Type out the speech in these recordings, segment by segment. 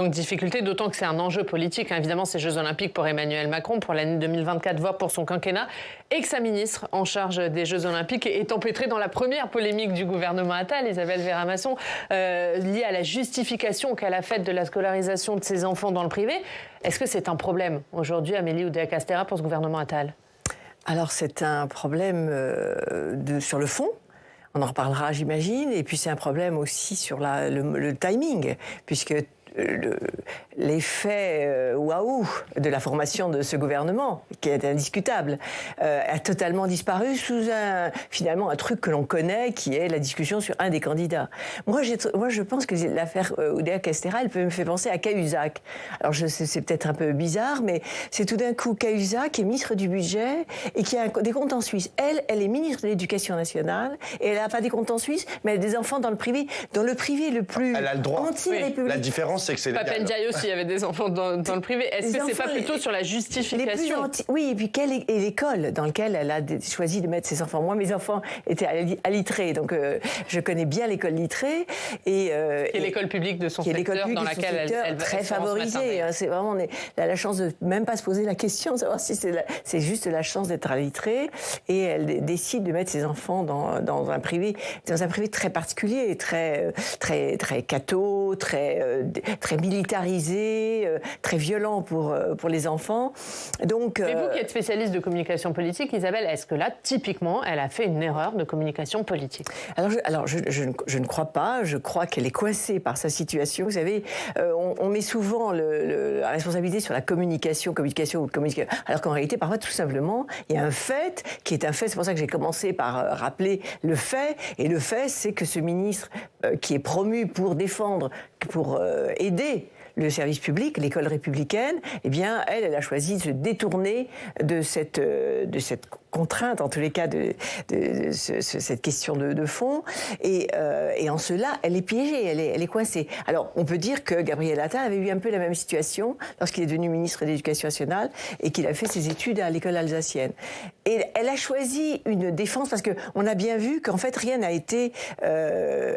Donc difficulté, d'autant que c'est un enjeu politique, hein, évidemment, ces Jeux Olympiques pour Emmanuel Macron, pour l'année 2024, voire pour son quinquennat, et que sa ministre en charge des Jeux Olympiques est empêtrée dans la première polémique du gouvernement Attal, Isabelle Verra-Masson, liée à la justification qu'elle a faite de la scolarisation de ses enfants dans le privé. Est-ce que c'est un problème aujourd'hui, Amélie Oudéa-Castéra, pour ce gouvernement Attal? Alors c'est un problème sur le fond. On en reparlera, j'imagine. Et puis c'est un problème aussi sur le timing, puisque l'effet waouh de la formation de ce gouvernement, qui est indiscutable, a totalement disparu sous finalement un truc que l'on connaît, qui est la discussion sur un des candidats. Moi, je pense que l'affaire Oudéa-Castéra, elle me fait penser à Cahuzac. Alors, c'est peut-être un peu bizarre, mais c'est tout d'un coup Cahuzac qui est ministre du budget et qui a des comptes en Suisse. Elle est ministre de l'Éducation nationale et elle n'a pas des comptes en Suisse, mais elle a des enfants dans le privé le plus anti-républicain. La différence, c'est que c'est légal. Pape Ndiaye aussi avait des enfants dans le privé. Est-ce que c'est pas plutôt sur la justification? Oui, et puis quelle est l'école dans laquelle elle a choisi de mettre ses enfants? Moi, mes enfants étaient à Littré, donc je connais bien l'école Littré. Qui est l'école publique de son secteur, dans laquelle elle très favorisée. C'est vraiment, elle a la chance de même pas se poser la question de savoir si c'est juste la chance d'être à Littré. Et elle décide de mettre ses enfants dans un privé très particulier, très catho, très militarisé, très violent pour les enfants. Donc, mais vous qui êtes spécialiste de communication politique, Isabelle, est-ce que là, typiquement, elle a fait une erreur de communication politique? Alors, je ne crois pas. Je crois qu'elle est coincée par sa situation. Vous savez, on met souvent la responsabilité sur la communication, alors qu'en réalité, parfois, tout simplement, il y a un fait qui est un fait. C'est pour ça que j'ai commencé par rappeler le fait. Et le fait, c'est que ce ministre qui est promu pour défendre, pour aider le service public, l'école républicaine, eh bien, elle a choisi de se détourner de cette contrainte, en tous les cas, de cette question de fond. Et en cela, elle est piégée, elle est coincée. Alors, on peut dire que Gabriel Attal avait eu un peu la même situation lorsqu'il est devenu ministre de l'Éducation nationale et qu'il a fait ses études à l'école alsacienne. Et elle a choisi une défense parce qu'on a bien vu qu'en fait, rien n'a été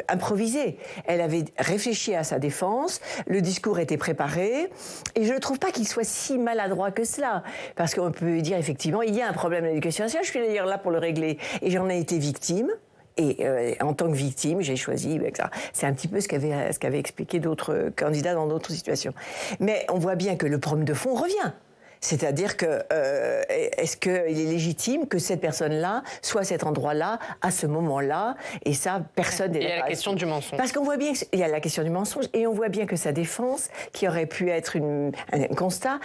improvisé. Elle avait réfléchi à sa défense, le discours était préparé, et je ne trouve pas qu'il soit si maladroit que cela. Parce qu'on peut dire, effectivement, il y a un problème à l'éducation nationale, je suis d'ailleurs là pour le régler. Et j'en ai été victime. Et en tant que victime, j'ai choisi ça. C'est un petit peu ce qu'avaient expliqué d'autres candidats dans d'autres situations. Mais on voit bien que le problème de fond revient. C'est-à-dire que est-ce qu'il est légitime que cette personne-là soit à cet endroit-là, à ce moment-là? Et ça, personne n'est... Il y a la question du mensonge. Parce qu'on voit bien qu'il y a la question du mensonge, et on voit bien que sa défense, qui aurait pu être un constat,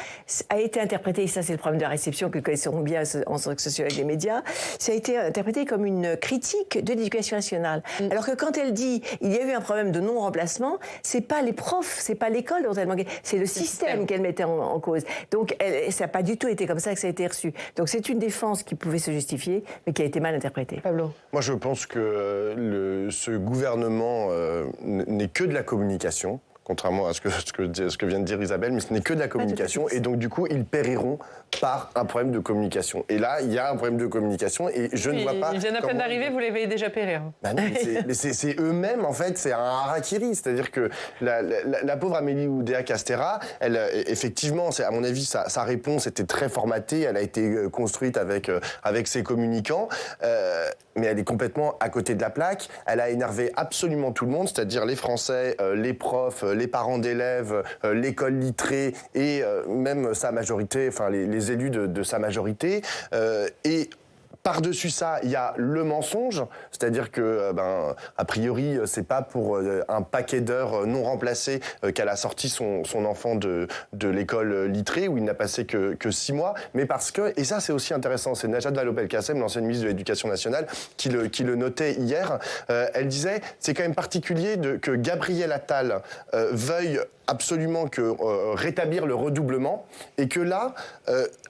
a été interprétée, et ça c'est le problème de la réception que nous connaissons bien en sociologue des médias, ça a été interprété comme une critique de l'éducation nationale. Alors que quand elle dit il y a eu un problème de non-remplacement, c'est pas les profs, c'est pas l'école dont elle manquait, c'est le système qu'elle mettait en cause. Donc ça n'a pas du tout été comme ça que ça a été reçu. Donc c'est une défense qui pouvait se justifier, mais qui a été mal interprétée. Pablo? Moi, je pense que ce gouvernement n'est que de la communication, contrairement à ce que vient de dire Isabelle, mais ce n'est que de la communication, et donc du coup, ils périront par un problème de communication. Et là, il y a un problème de communication, et je ne vois pas... Ils viennent à peine d'arriver, vous les voyez déjà périr. Bah non, mais c'est eux-mêmes, en fait, c'est un harakiri. C'est-à-dire que la pauvre Amélie Oudéa-Castéra, elle, effectivement, à mon avis, sa réponse était très formatée, elle a été construite avec ses communicants, mais elle est complètement à côté de la plaque. Elle a énervé absolument tout le monde, c'est-à-dire les Français, les profs, les parents d'élèves, l'école littrée et même sa majorité, enfin les élus de sa majorité. Et par-dessus ça, il y a le mensonge, c'est-à-dire que, a priori, c'est pas pour un paquet d'heures non remplacées qu'elle a sorti son enfant de l'école littrée, où il n'a passé que 6 mois, mais parce que, et ça c'est aussi intéressant, c'est Najat Vallaud-Belkacem, l'ancienne ministre de l'Éducation nationale, qui le notait hier. Elle disait, c'est quand même particulier que Gabriel Attal veuille absolument rétablir le redoublement, et que là,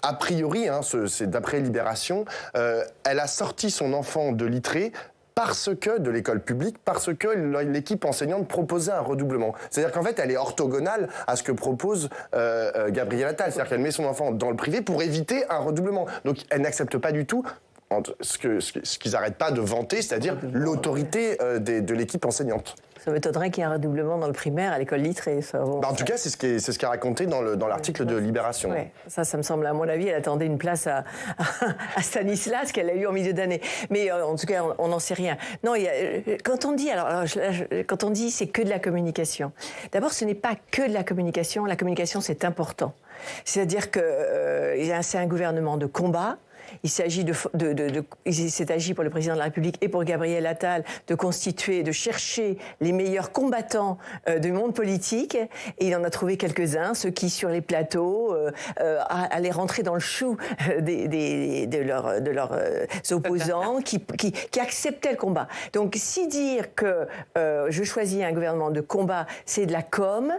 a priori, c'est d'après Libération, elle a sorti son enfant de Littré de l'école publique, parce que l'équipe enseignante proposait un redoublement. C'est-à-dire qu'en fait, elle est orthogonale à ce que propose Gabriel Attal. C'est-à-dire qu'elle met son enfant dans le privé pour éviter un redoublement. Donc, elle n'accepte pas du tout ce qu'ils n'arrêtent pas de vanter, c'est-à-dire l'autorité de l'équipe enseignante. Ça m'étonnerait qu'il y ait un redoublement dans le primaire à l'école littrée. En tout cas, c'est ce qui est raconté dans l'article de Libération. Ouais, ça me semble, à mon avis, elle attendait une place à Stanislas qu'elle a eu en milieu d'année. Mais en tout cas, on n'en sait rien. Non, quand on dit, quand on dit c'est que de la communication, d'abord, ce n'est pas que de la communication. La communication, c'est important. C'est-à-dire que c'est un gouvernement de combat. Il s'est agi pour le président de la République et pour Gabriel Attal de constituer, de chercher les meilleurs combattants du monde politique. Et il en a trouvé quelques-uns, ceux qui, sur les plateaux, allaient rentrer dans le chou de leurs opposants, qui acceptaient le combat. Donc, si dire que je choisis un gouvernement de combat, c'est de la com,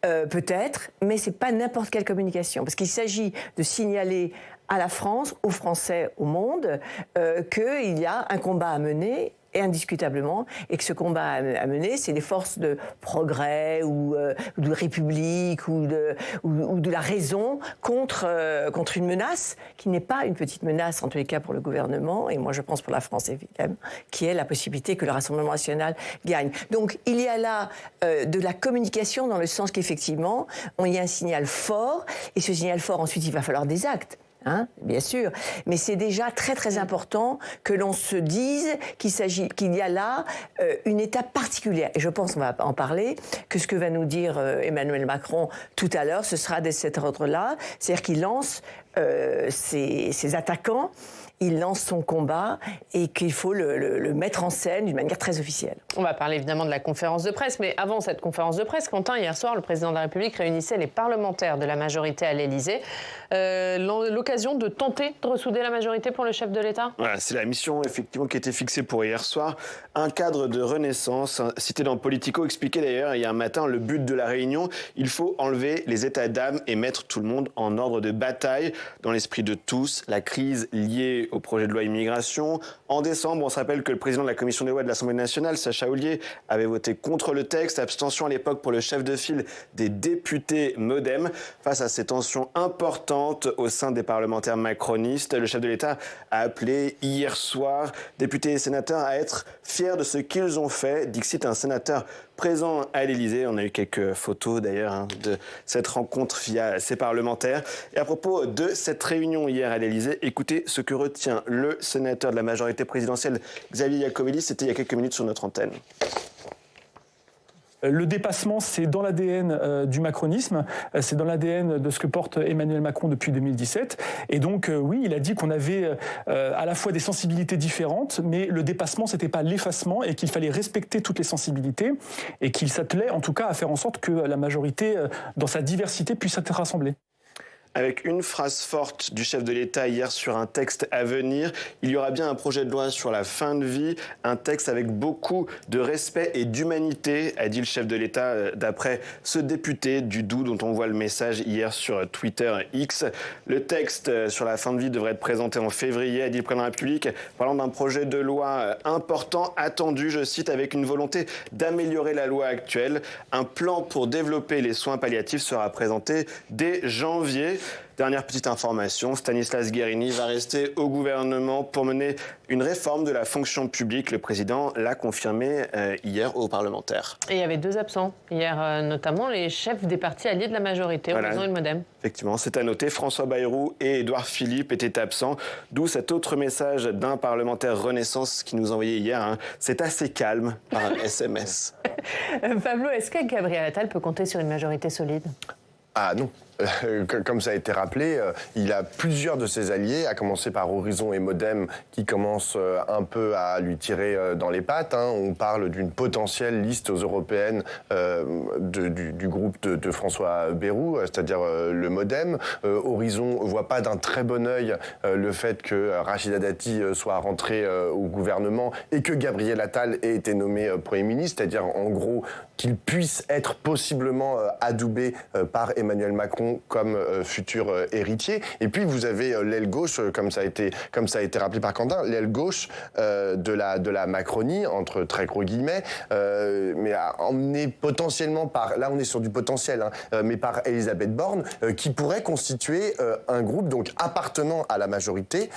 peut-être, mais c'est pas n'importe quelle communication. Parce qu'il s'agit de signaler à la France, aux Français, au monde, qu'il y a un combat à mener, et indiscutablement, et que ce combat à mener, c'est les forces de progrès ou de république ou de la raison contre une menace qui n'est pas une petite menace, en tous les cas pour le gouvernement, et moi je pense pour la France évidemment, qui est la possibilité que le Rassemblement national gagne. Donc il y a là de la communication dans le sens qu'effectivement, il y a un signal fort, et ce signal fort, ensuite, il va falloir des actes. Bien sûr, mais c'est déjà très très important que l'on se dise qu'il y a là une étape particulière. Et je pense, on va en parler, que ce que va nous dire Emmanuel Macron tout à l'heure, ce sera de cet ordre-là, c'est-à-dire qu'il lance ses attaquants, il lance son combat et qu'il faut le mettre en scène d'une manière très officielle. On va parler évidemment de la conférence de presse, mais avant cette conférence de presse, Quentin, hier soir, le président de la République réunissait les parlementaires de la majorité à l'Élysée. L'occasion de tenter de ressouder la majorité pour le chef de l'État ? Voilà, c'est la mission effectivement qui a été fixée pour hier soir. Un cadre de renaissance, cité dans Politico, expliquait d'ailleurs hier matin le but de la réunion. Il faut enlever les états d'âme et mettre tout le monde en ordre de bataille. Dans l'esprit de tous, la crise liée au projet de loi immigration. En décembre, on se rappelle que le président de la commission des lois de l'Assemblée nationale, Sacha Houlié, avait voté contre le texte. Abstention à l'époque pour le chef de file des députés MoDem. Face à ces tensions importantes au sein des parlementaires macronistes, le chef de l'État a appelé hier soir députés et sénateurs à être fiers de ce qu'ils ont fait. Dixit, un sénateur présent à l'Élysée. On a eu quelques photos d'ailleurs de cette rencontre via ces parlementaires. Et à propos de cette réunion hier à l'Élysée, écoutez ce que retient le sénateur de la majorité présidentielle, Xavier Iacovelli. C'était il y a quelques minutes sur notre antenne. Le dépassement, c'est dans l'ADN du macronisme, c'est dans l'ADN de ce que porte Emmanuel Macron depuis 2017. Et donc, oui, il a dit qu'on avait à la fois des sensibilités différentes, mais le dépassement, c'était pas l'effacement et qu'il fallait respecter toutes les sensibilités et qu'il s'attelait en tout cas à faire en sorte que la majorité, dans sa diversité, puisse être rassemblée. Avec une phrase forte du chef de l'État hier sur un texte à venir. Il y aura bien un projet de loi sur la fin de vie, un texte avec beaucoup de respect et d'humanité, a dit le chef de l'État d'après ce député du Doubs dont on voit le message hier sur Twitter X. Le texte sur la fin de vie devrait être présenté en février, a dit le président de la République, parlant d'un projet de loi important, attendu, je cite, avec une volonté d'améliorer la loi actuelle. Un plan pour développer les soins palliatifs sera présenté dès janvier. Dernière petite information, Stanislas Guerini va rester au gouvernement pour mener une réforme de la fonction publique. Le président l'a confirmé hier aux parlementaires. Et il y avait deux absents hier, notamment les chefs des partis alliés de la majorité, Horizon et le MoDem. Effectivement, c'est à noter, François Bayrou et Édouard Philippe étaient absents, d'où cet autre message d'un parlementaire Renaissance qui nous envoyait hier. C'est assez calme par SMS. Pablo, est-ce que Gabriel Attal peut compter sur une majorité solide ? Ah non. Comme ça a été rappelé, il a plusieurs de ses alliés, à commencer par Horizon et MoDem, qui commencent un peu à lui tirer dans les pattes. On parle d'une potentielle liste aux européennes du groupe de François Bayrou, c'est-à-dire le MoDem. Horizon ne voit pas d'un très bon œil le fait que Rachida Dati soit rentrée au gouvernement et que Gabriel Attal ait été nommé Premier ministre, c'est-à-dire en gros qu'il puisse être possiblement adoubé par Emmanuel Macron Macron comme futur héritier. Et puis vous avez l'aile gauche, comme ça a été rappelé par Quentin, l'aile gauche de la Macronie, entre très gros guillemets, mais emmenée potentiellement par, là on est sur du potentiel, mais par Elisabeth Borne, qui pourrait constituer un groupe donc appartenant à la majorité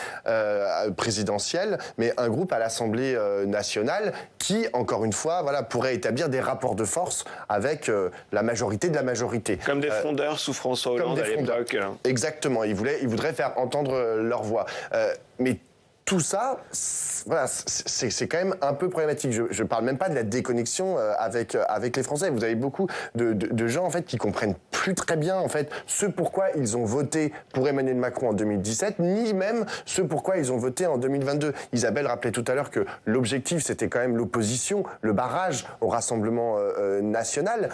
présidentielle, mais un groupe à l'Assemblée nationale qui, encore une fois, voilà, pourrait établir des rapports de force avec la majorité de la majorité. Comme des frondeurs sous François Hollande à l'époque. Exactement, ils voudraient faire entendre leur voix. Mais tout ça, voilà, c'est quand même un peu problématique. Je parle même pas de la déconnexion avec les Français. Vous avez beaucoup de gens en fait qui comprennent plus très bien en fait ce pourquoi ils ont voté pour Emmanuel Macron en 2017, ni même ce pourquoi ils ont voté en 2022. Isabelle rappelait tout à l'heure que l'objectif c'était quand même l'opposition, le barrage au Rassemblement national.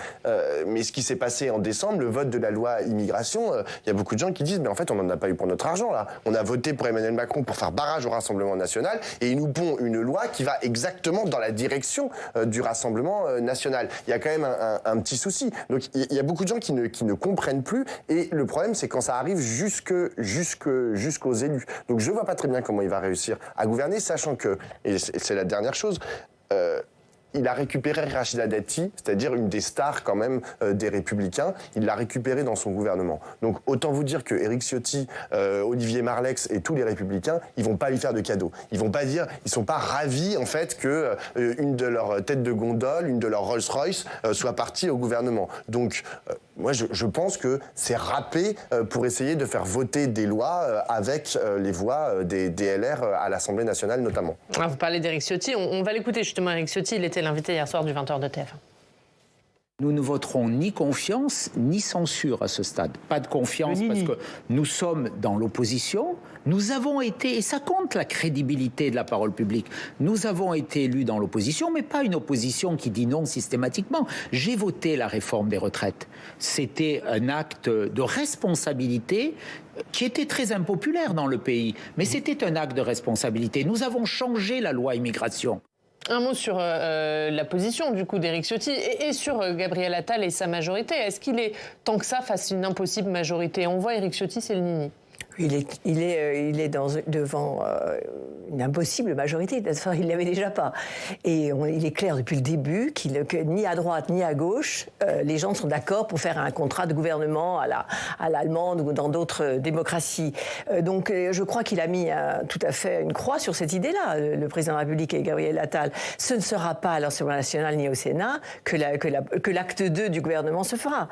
Mais ce qui s'est passé en décembre, le vote de la loi immigration, il y a beaucoup de gens qui disent mais en fait on n'en a pas eu pour notre argent là. On a voté pour Emmanuel Macron pour faire barrage au Rassemblement national et ils nous pondent une loi qui va exactement dans la direction du Rassemblement national. Il y a quand même un petit souci. Donc il y a beaucoup de gens qui ne comprennent plus et le problème c'est quand ça arrive jusqu'aux élus. Donc je vois pas très bien comment il va réussir à gouverner, sachant que, et c'est la dernière chose, il a récupéré Rachida Dati, c'est-à-dire une des stars quand même des Républicains. Il l'a récupéré dans son gouvernement. Donc autant vous dire que Éric Ciotti, Olivier Marleix et tous les Républicains, ils vont pas lui faire de cadeaux. Ils vont pas dire, ils sont pas ravis en fait que une de leurs têtes de gondole, une de leurs Rolls-Royce soit partie au gouvernement. Donc moi je pense que c'est râpé pour essayer de faire voter des lois avec les voix des LR à l'Assemblée nationale notamment. Alors, vous parlez d'Éric Ciotti, on va l'écouter justement. Éric Ciotti, il était l'invité hier soir du 20h de TF1. Nous ne voterons ni confiance ni censure à ce stade. Pas de confiance parce que nous sommes dans l'opposition. Nous avons été, et ça compte la crédibilité de la parole publique, nous avons été élus dans l'opposition, mais pas une opposition qui dit non systématiquement. J'ai voté la réforme des retraites. C'était un acte de responsabilité qui était très impopulaire dans le pays, mais c'était un acte de responsabilité. Nous avons changé la loi immigration. Un mot sur la position du coup d'Éric Ciotti et sur Gabriel Attal et sa majorité. Est-ce qu'il est tant que ça face à une impossible majorité? On voit Éric Ciotti, c'est le nini. Il est devant une impossible majorité. Enfin, il ne l'avait déjà pas. Et il est clair depuis le début que ni à droite ni à gauche, les gens sont d'accord pour faire un contrat de gouvernement à l'allemande ou dans d'autres démocraties. Donc je crois qu'il a mis tout à fait une croix sur cette idée-là, le président de la République et Gabriel Attal. Ce ne sera pas à l'Assemblée nationale ni au Sénat que l'acte 2 du gouvernement se fera.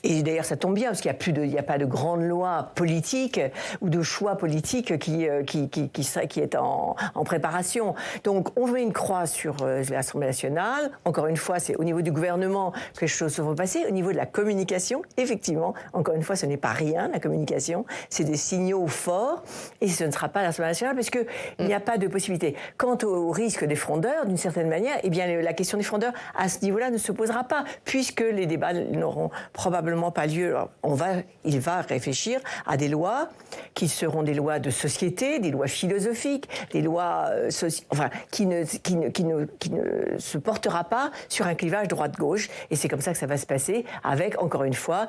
Et d'ailleurs, ça tombe bien, parce qu'il n'y a pas de grande loi politique ou de choix politique qui est en préparation. Donc, on met une croix sur l'Assemblée nationale. Encore une fois, c'est au niveau du gouvernement que les choses se vont passer. Au niveau de la communication, effectivement, encore une fois, ce n'est pas rien, la communication. C'est des signaux forts et ce ne sera pas l'Assemblée nationale parce qu'il n'y a pas de possibilité. Quant au risque des frondeurs, d'une certaine manière, eh bien, la question des frondeurs, à ce niveau-là, ne se posera pas puisque les débats n'auront probablement pas lieu. Alors, il va réfléchir à des lois qui seront des lois de société, des lois philosophiques, des lois qui ne se portera pas sur un clivage droite-gauche. Et c'est comme ça que ça va se passer, avec, encore une fois,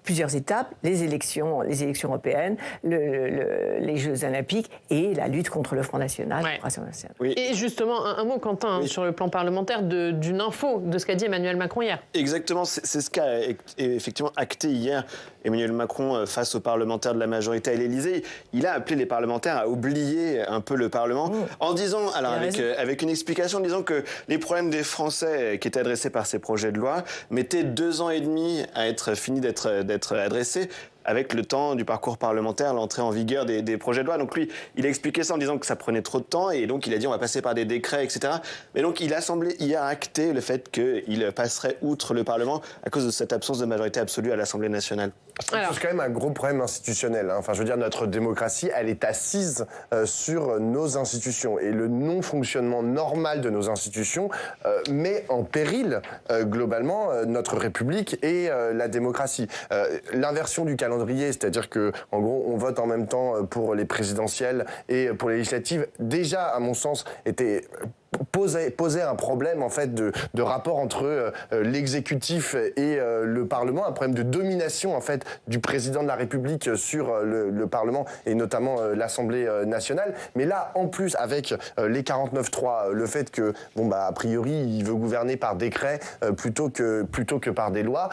plusieurs étapes, les élections européennes, les Jeux Olympiques et la lutte contre le Front National. Ouais. National. Oui. Et justement, un mot, Quentin, sur le plan parlementaire, d'une info de ce qu'a dit Emmanuel Macron hier. Exactement, c'est ce qu'a effectivement acté hier Emmanuel Macron face aux parlementaires de la majorité à l'Élysée. Il a appelé les parlementaires à oublier un peu le Parlement en disant, alors avec une explication, disant que les problèmes des Français qui étaient adressés par ces projets de loi mettaient 2 ans et demi à être finis d'être adressés, avec le temps du parcours parlementaire, l'entrée en vigueur des projets de loi. Donc lui, il a expliqué ça en disant que ça prenait trop de temps et donc il a dit on va passer par des décrets, etc. Mais donc il a semblé hier acter le fait qu'il passerait outre le Parlement à cause de cette absence de majorité absolue à l'Assemblée nationale. C'est quand même un gros problème institutionnel. Enfin, je veux dire, notre démocratie, elle est assise sur nos institutions. Et le non-fonctionnement normal de nos institutions met en péril, globalement, notre République et la démocratie. L'inversion du calendrier, c'est-à-dire que, en gros, on vote en même temps pour les présidentielles et pour les législatives, déjà, à mon sens, était posait un problème en fait de rapport entre l'exécutif et le Parlement, un problème de domination en fait du président de la République sur le Parlement et notamment l'Assemblée nationale. Mais là, en plus, avec les 49.3, le fait que a priori, il veut gouverner par décret plutôt que par des lois.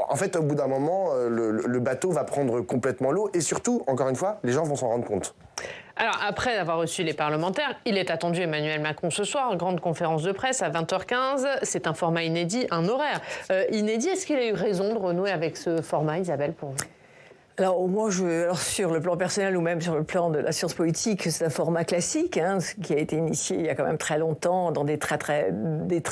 En fait, au bout d'un moment, le bateau va prendre complètement l'eau et surtout, encore une fois, les gens vont s'en rendre compte. Alors, après avoir reçu les parlementaires, il est attendu Emmanuel Macron ce soir, grande conférence de presse à 20h15. C'est un format inédit, un horaire inédit. Est-ce qu'il a eu raison de renouer avec ce format, Isabelle, pour vous ? Alors moi, sur le plan personnel ou même sur le plan de la science politique, c'est un format classique, qui a été initié il y a quand même très longtemps, dans des très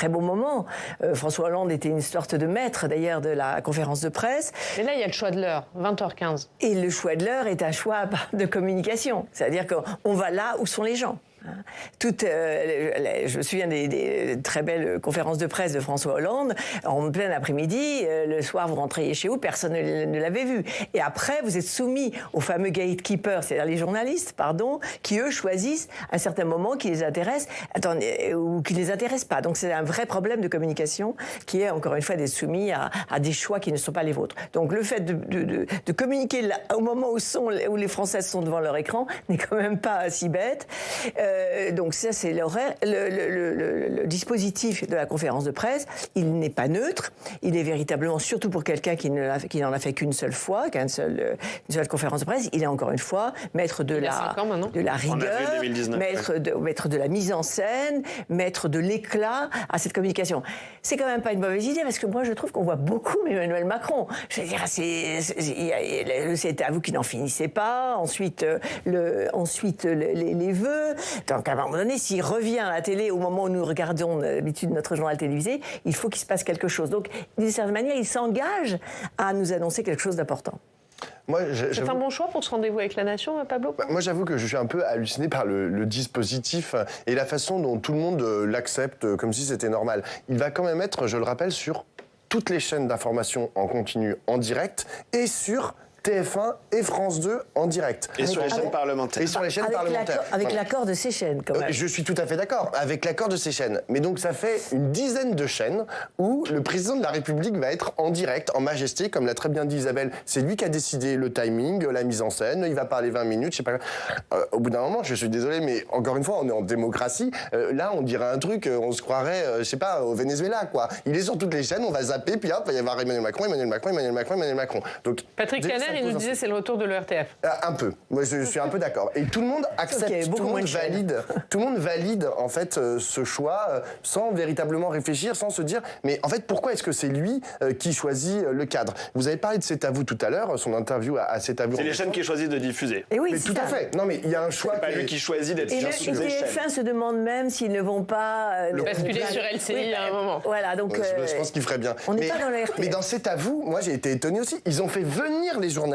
beaux moments. François Hollande était une sorte de maître, d'ailleurs, de la conférence de presse. Mais là, il y a le choix de l'heure, 20h15. Et le choix de l'heure est un choix de communication. C'est-à-dire qu'on va là où sont les gens. Je me souviens des très belles conférences de presse de François Hollande. En plein après-midi, le soir, vous rentriez chez vous, personne ne l'avait vu. Et après, vous êtes soumis aux fameux gatekeepers, c'est-à-dire les journalistes, qui eux choisissent à certains moments qui les intéressent, ou qui ne les intéressent pas. Donc c'est un vrai problème de communication qui est, encore une fois, d'être soumis à des choix qui ne sont pas les vôtres. Donc le fait de communiquer là, au moment où les Français sont devant leur écran n'est quand même pas si bête. Donc ça, c'est l'horaire. Le dispositif de la conférence de presse, il n'est pas neutre. Il est véritablement, surtout pour quelqu'un qui n'en a fait qu'une seule fois, une seule conférence de presse, il est encore une fois maître de la rigueur, maître de la mise en scène, maître de l'éclat à cette communication. C'est quand même pas une mauvaise idée, parce que moi, je trouve qu'on voit beaucoup Emmanuel Macron. Je veux dire, c'est à vous qui n'en finissez pas. Ensuite, les vœux. Donc, à un moment donné, s'il revient à la télé au moment où nous regardons d'habitude notre journal télévisé, il faut qu'il se passe quelque chose. Donc, d'une certaine manière, il s'engage à nous annoncer quelque chose d'important. C'est un bon choix pour ce rendez-vous avec la Nation, Pablo ? Moi, j'avoue que je suis un peu halluciné par le dispositif et la façon dont tout le monde l'accepte comme si c'était normal. Il va quand même être, je le rappelle, sur toutes les chaînes d'information en continu, en direct, et sur TF1 et France 2 en direct. Et sur les chaînes parlementaires. Et sur les chaînes parlementaires. Avec l'accord de ces chaînes, quand même. Je suis tout à fait d'accord, avec l'accord de ces chaînes. Mais donc ça fait une dizaine de chaînes où le président de la République va être en direct, en majesté, comme l'a très bien dit Isabelle. C'est lui qui a décidé le timing, la mise en scène, il va parler 20 minutes, je sais pas. Au bout d'un moment, je suis désolé, mais encore une fois, on est en démocratie. Là, on dirait un truc, on se croirait, je sais pas, au Venezuela, quoi. Il est sur toutes les chaînes, on va zapper, puis hop, il va y avoir Emmanuel Macron. Donc, Patrick Caner, il nous disait c'est le retour de l'ERTF. Un peu. Moi, je suis un peu d'accord. Et tout le monde accepte, tout le monde valide en fait ce choix sans véritablement réfléchir, sans se dire mais en fait pourquoi est-ce que c'est lui qui choisit le cadre. Vous avez parlé de C'est à vous tout à l'heure, son interview à C'est à vous. C'est les chaînes qui choisissent de diffuser. Et oui, mais tout à fait. Non mais il y a un choix. C'est pas lui qui choisit d'être sur les chaînes. TF1 se demande même s'ils ne vont pas basculer sur LCI à un moment. Voilà, donc je pense qu'il ferait bien. On n'est pas dans la RTF. Mais dans C'est à vous, moi j'ai été étonné aussi. Ils ont fait venir les journalistes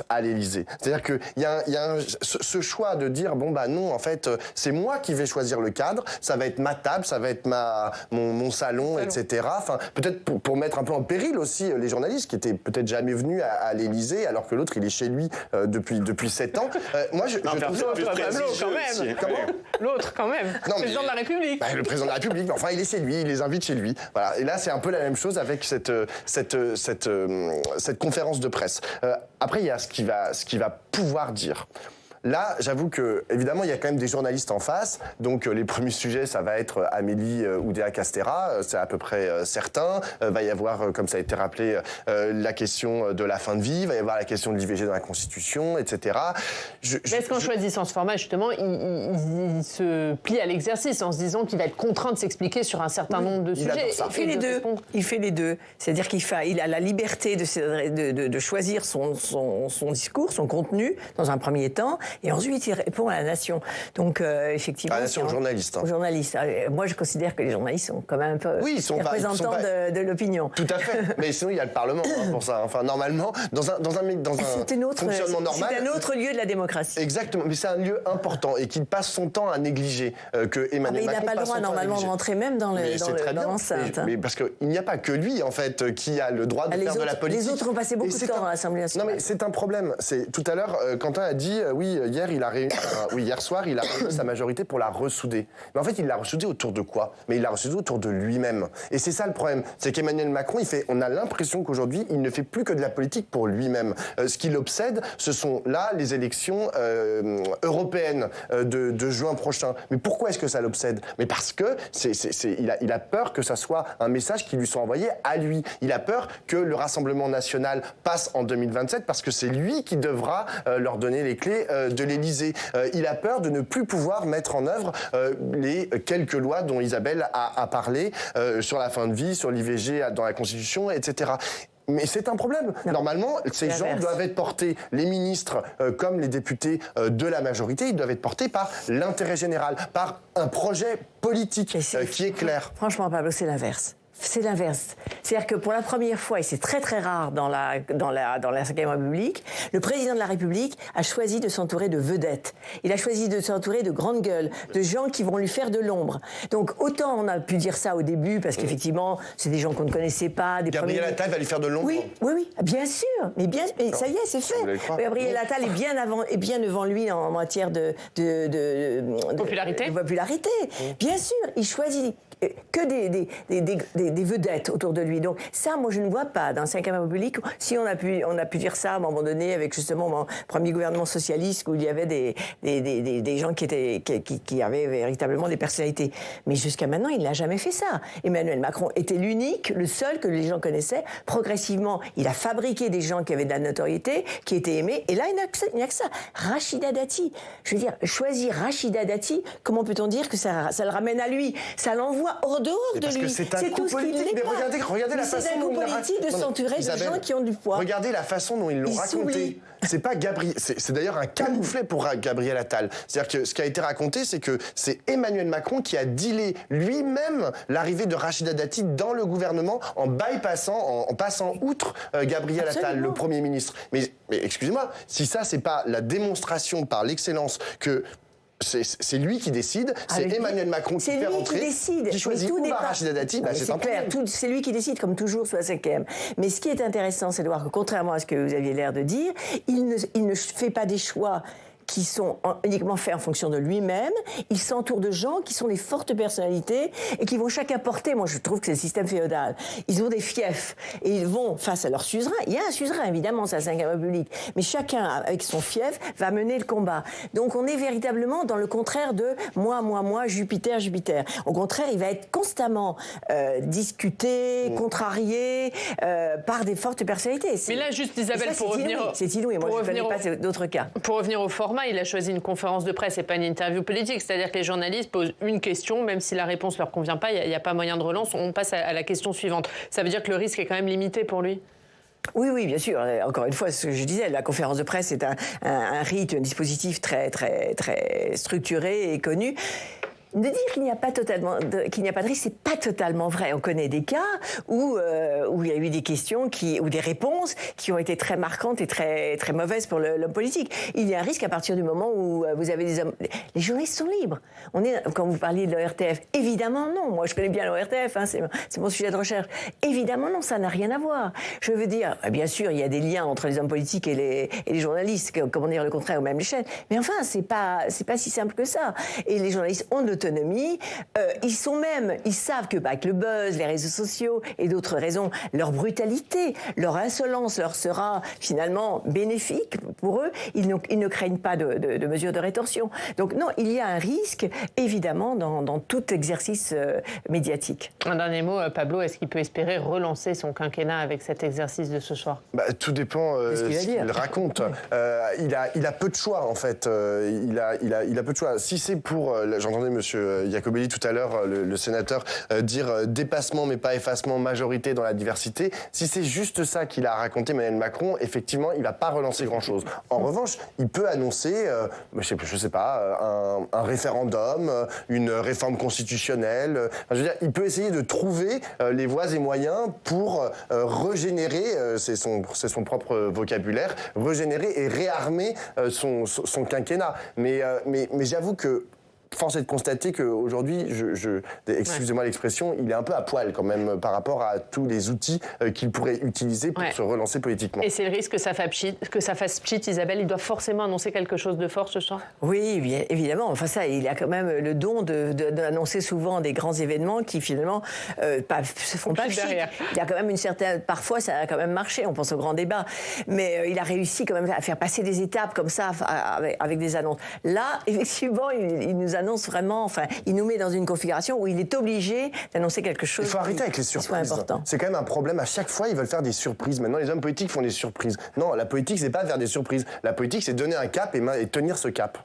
à l'Élysée. C'est-à-dire qu'il y a ce choix de dire non, en fait, c'est moi qui vais choisir le cadre, ça va être ma table, ça va être mon salon, etc. Enfin, peut-être pour mettre un peu en péril aussi les journalistes qui étaient peut-être jamais venus à l'Élysée, alors que l'autre il est chez lui depuis 7 ans. Moi, je trouve quand même. L'autre, quand même. Le président de la République. Le président de la République. Enfin, il est chez lui, il les invite chez lui. Voilà. Et là, c'est un peu la même chose avec cette conférence de presse. Après, il y a ce qu'il va pouvoir dire. Là, j'avoue que, évidemment, il y a quand même des journalistes en face. Donc, les premiers sujets, ça va être Amélie Oudéa-Castéra. C'est à peu près certain. Va y avoir, comme ça a été rappelé, la question de la fin de vie. Va y avoir la question de l'IVG dans la Constitution, etc. Est-ce qu'en choisissant ce format, justement, il se plie à l'exercice en se disant qu'il va être contraint de s'expliquer sur un certain nombre de sujets? Il fait les deux. C'est-à-dire qu'il a la liberté de choisir son discours, son contenu, dans un premier temps. Et ensuite, il répond à la nation. Donc, effectivement... À la nation, aux journalistes. Aux journalistes. Moi, je considère que les journalistes sont quand même un peu représentants de l'opinion. Tout à fait. Mais sinon, il y a le Parlement pour ça. Enfin, normalement, dans un fonctionnement normal... C'est un autre lieu de la démocratie. Exactement. Mais c'est un lieu important et qu'il passe son temps à négliger. Que Emmanuel Macron il n'a pas le droit, normalement, de rentrer même dans l'enceinte. Mais parce qu'il n'y a pas que lui, en fait, qui a le droit de faire de la politique. Les autres ont passé beaucoup de temps dans l'Assemblée nationale. Non, mais c'est un problème. Tout à l'heure, Quentin a dit, oui... hier soir, il a réuni sa majorité pour la ressouder. Mais en fait, il l'a ressoudée autour de quoi? Mais il l'a ressoudée autour de lui-même. Et c'est ça le problème. C'est qu'Emmanuel Macron, on a l'impression qu'aujourd'hui, il ne fait plus que de la politique pour lui-même. Ce qui l'obsède, ce sont là les élections européennes de juin prochain. Mais pourquoi est-ce que ça l'obsède? Mais parce que il a peur que ça soit un message qui lui soit envoyé à lui. Il a peur que le Rassemblement national passe en 2027 parce que c'est lui qui devra leur donner les clés de l'Élysée. Il a peur de ne plus pouvoir mettre en œuvre les quelques lois dont Isabelle a parlé sur la fin de vie, sur l'IVG dans la Constitution, etc. Mais c'est un problème. Non. Normalement, ces gens doivent être portés, les ministres comme les députés de la majorité, ils doivent être portés par l'intérêt général, par un projet politique qui est clair. Franchement, Pablo, c'est l'inverse. C'est l'inverse. C'est-à-dire que pour la première fois, et c'est très très rare dans la Ve République, le président de la République a choisi de s'entourer de vedettes. Il a choisi de s'entourer de grandes gueules, de gens qui vont lui faire de l'ombre. Donc autant on a pu dire ça au début, parce qu'effectivement, c'est des gens qu'on ne connaissait pas. Gabriel Attal va lui faire de l'ombre? Oui, bien sûr. Mais ça y est, c'est fait. Gabriel Attal est bien devant lui en matière de popularité. Bien sûr, il choisit que des vedettes autour de lui. Donc ça, moi, je ne vois pas dans la Ve République. Si on a pu dire ça à un moment donné avec justement mon premier gouvernement socialiste où il y avait des gens qui avaient véritablement des personnalités. Mais jusqu'à maintenant, il n'a jamais fait ça. Emmanuel Macron était l'unique, le seul que les gens connaissaient. Progressivement, il a fabriqué des gens qui avaient de la notoriété, qui étaient aimés. Et là, il n'y a que ça. Rachida Dati. Je veux dire, choisir Rachida Dati, comment peut-on dire que ça le ramène à lui? Ça l'envoie hors dehors de lui. Parce que c'est un coup politique. Mais regardez la façon dont il l'a raconté. de s'entourer de gens qui ont du poids. Regardez la façon dont ils l'ont raconté. C'est pas Gabriel. C'est d'ailleurs un camouflet pour Gabriel Attal. C'est-à-dire que ce qui a été raconté, c'est que c'est Emmanuel Macron qui a dealé lui-même l'arrivée de Rachida Dati dans le gouvernement en passant outre Gabriel Attal, le Premier ministre. Mais excusez-moi, si ça c'est pas la démonstration par l'excellence que c'est lui qui décide, c'est Emmanuel Macron qui fait rentrer, qui choisit où va Rachida Dati, c'est un clair, c'est lui qui décide, comme toujours sur la 5e. Mais ce qui est intéressant, c'est de voir que, contrairement à ce que vous aviez l'air de dire, il ne fait pas des choix qui sont uniquement faits en fonction de lui-même. Il s'entoure de gens qui sont des fortes personnalités et qui vont chacun porter, moi je trouve que c'est le système féodal, ils ont des fiefs et ils vont face à leur suzerain. Il y a un suzerain, évidemment, c'est la Ve République, mais chacun, avec son fief, va mener le combat. Donc on est véritablement dans le contraire de moi, Jupiter. Au contraire, il va être constamment discuté, contrarié par des fortes personnalités. Mais là, juste Isabelle, pour revenir... C'est inouï, moi je ne connais pas d'autres cas. Pour revenir au format, il a choisi une conférence de presse et pas une interview politique. C'est-à-dire que les journalistes posent une question, même si la réponse ne leur convient pas, il n'y a pas moyen de relance, on passe à la question suivante. Ça veut dire que le risque est quand même limité pour lui? Oui, bien sûr. Encore une fois, ce que je disais, la conférence de presse est un rite, un dispositif très, très, très structuré et connu. De dire qu'il n'y a pas de risque, c'est pas totalement vrai. On connaît des cas où il y a eu des questions ou des réponses qui ont été très marquantes et très très mauvaises pour l'homme politique. Il y a un risque à partir du moment où vous avez des hommes. Les journalistes sont libres. Quand vous parliez de l'ORTF, évidemment non. Moi, je connais bien l'ORTF, c'est mon sujet de recherche. Évidemment non, ça n'a rien à voir. Je veux dire, bien sûr, il y a des liens entre les hommes politiques et les journalistes, comment dire le contraire aux mêmes échelles. Mais enfin, c'est pas si simple que ça. Et les journalistes ont de autonomie. Ils savent que avec le buzz, les réseaux sociaux et d'autres raisons, leur brutalité, leur insolence leur sera finalement bénéfique pour eux. Ils ne craignent pas de mesures de rétorsion. Donc non, il y a un risque, évidemment, dans tout exercice médiatique. Un dernier mot, Pablo, est-ce qu'il peut espérer relancer son quinquennat avec cet exercice de ce soir? Tout dépend ce qu'il raconte. Il a peu de choix, en fait. Il a peu de choix. Si c'est pour... J'entendais monsieur Iacobelli tout à l'heure, le sénateur, dire dépassement mais pas effacement, majorité dans la diversité. Si c'est juste ça qu'il a raconté Emmanuel Macron, effectivement, il va pas relancer grand-chose. En revanche, il peut annoncer, je sais pas, un référendum, une réforme constitutionnelle. Je veux dire, il peut essayer de trouver les voies et moyens pour régénérer, c'est son propre vocabulaire, régénérer et réarmer son quinquennat. Mais j'avoue que force est de constater qu'aujourd'hui, excusez-moi l'expression, il est un peu à poil quand même par rapport à tous les outils qu'il pourrait utiliser pour se relancer politiquement. Et c'est le risque que ça fasse pchit, Isabelle. Il doit forcément annoncer quelque chose de fort ce soir. Oui, bien évidemment. Enfin ça, il a quand même le don d'annoncer souvent des grands événements qui finalement se font pas pchit. Il y a quand même une certaine... Parfois, ça a quand même marché. On pense au grand débat. Mais il a réussi quand même à faire passer des étapes comme ça avec des annonces. Là, effectivement, il nous annonce vraiment... Enfin, il nous met dans une configuration où il est obligé d'annoncer quelque chose. Il faut arrêter avec les surprises. C'est quand même un problème. À chaque fois, ils veulent faire des surprises. Maintenant, les hommes politiques font des surprises. Non, la politique, c'est pas faire des surprises. La politique, c'est donner un cap et tenir ce cap.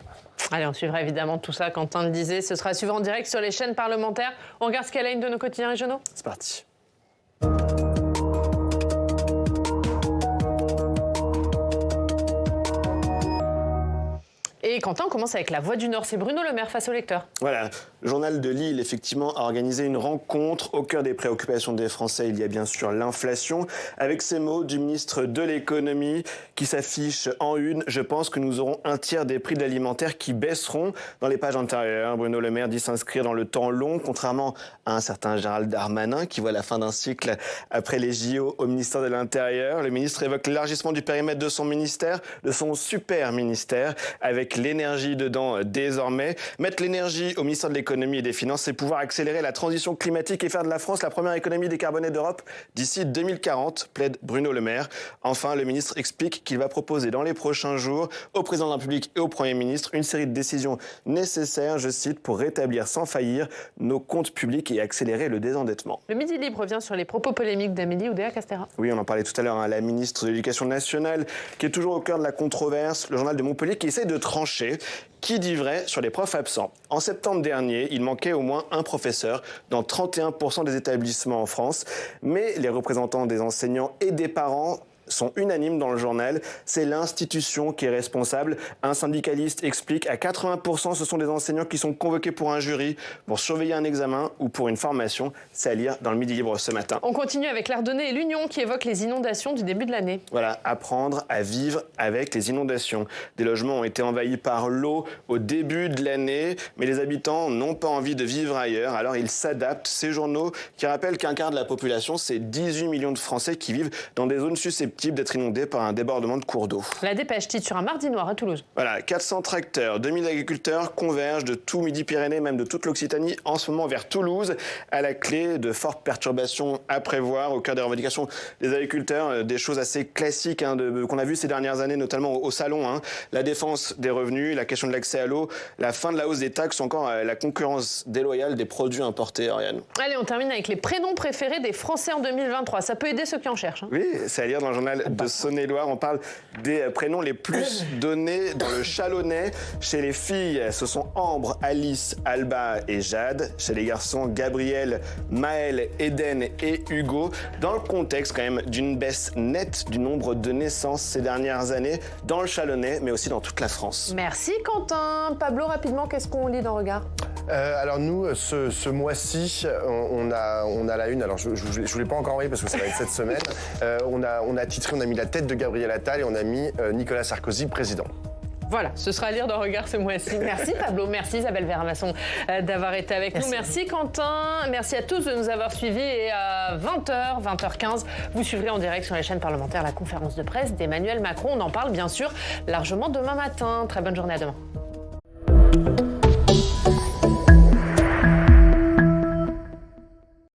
Allez, on suivra évidemment tout ça. Quentin le disait, ce sera suivi en direct sur les chaînes parlementaires. On regarde ce qu'elle a une de nos quotidiens régionaux. C'est parti. Et Quentin, on commence avec la Voix du Nord. C'est Bruno Le Maire face aux lecteurs. Voilà, le journal de Lille, effectivement, a organisé une rencontre. Au cœur des préoccupations des Français, il y a bien sûr l'inflation. Avec ces mots du ministre de l'économie qui s'affiche en une, je pense que nous aurons un tiers des prix de l'alimentaire qui baisseront. Dans les pages antérieures, Bruno Le Maire dit s'inscrire dans le temps long, contrairement à un certain Gérald Darmanin qui voit la fin d'un cycle après les JO au ministère de l'Intérieur. Le ministre évoque l'élargissement du périmètre de son ministère, de son super ministère, avec l'énergie dedans désormais. Mettre l'énergie au ministère de l'économie et des finances, c'est pouvoir accélérer la transition climatique et faire de la France la première économie décarbonée d'Europe d'ici 2040, plaide Bruno Le Maire. Enfin, le ministre explique qu'il va proposer dans les prochains jours au président de la République et au Premier ministre une série de décisions nécessaires, je cite, pour rétablir sans faillir nos comptes publics et accélérer le désendettement. Le Midi Libre revient sur les propos polémiques d'Amélie Oudéa-Castéra. Oui, on en parlait tout à l'heure, la ministre de l'Éducation nationale qui est toujours au cœur de la controverse, le journal de Montpellier qui essaie de trancher. Qui dit vrai sur les profs absents? En septembre dernier, il manquait au moins un professeur dans 31% des établissements en France. Mais les représentants des enseignants et des parents sont unanimes dans le journal. C'est l'institution qui est responsable. Un syndicaliste explique à 80%, ce sont des enseignants qui sont convoqués pour un jury, pour surveiller un examen ou pour une formation. C'est à lire dans le Midi Libre ce matin. On continue avec l'Ardennais et l'Union qui évoquent les inondations du début de l'année. Voilà, apprendre à vivre avec les inondations. Des logements ont été envahis par l'eau au début de l'année, mais les habitants n'ont pas envie de vivre ailleurs, alors ils s'adaptent. Ces journaux qui rappellent qu'un quart de la population, c'est 18 millions de Français qui vivent dans des zones susceptibles d'être inondés par un débordement de cours d'eau. La Dépêche titre sur un mardi noir à Toulouse. Voilà, 400 tracteurs, 2000 agriculteurs convergent de tout Midi-Pyrénées, même de toute l'Occitanie, en ce moment vers Toulouse, à la clé de fortes perturbations à prévoir. Au cœur des revendications des agriculteurs, des choses assez classiques qu'on a vues ces dernières années, notamment au salon. La défense des revenus, la question de l'accès à l'eau, la fin de la hausse des taxes, ou encore la concurrence déloyale des produits importés, Ariane. Allez, on termine avec les prénoms préférés des Français en 2023. Ça peut aider ceux qui en cherchent. Oui, c'est à lire dans le journal de Saône-et-Loire. On parle des prénoms les plus donnés dans le Chalonnais. Chez les filles, ce sont Ambre, Alice, Alba et Jade. Chez les garçons, Gabriel, Maël, Eden et Hugo. Dans le contexte quand même d'une baisse nette du nombre de naissances ces dernières années dans le Chalonnais, mais aussi dans toute la France. Merci Quentin. Pablo, rapidement, qu'est-ce qu'on lit dans Regard ? Alors nous, ce mois-ci, on a la une. Alors je vous l'ai pas encore envoyé parce que ça va être cette semaine. On a titré, on a mis la tête de Gabriel Attal et on a mis Nicolas Sarkozy président. Voilà, ce sera à lire dans Regard ce mois-ci. Merci Pablo, merci Isabelle Vermasson d'avoir été avec nous. Merci Quentin, merci à tous de nous avoir suivis. Et à 20h, 20h15, vous suivrez en direct sur les chaînes parlementaires la conférence de presse d'Emmanuel Macron. On en parle bien sûr largement demain matin. Très bonne journée, à demain.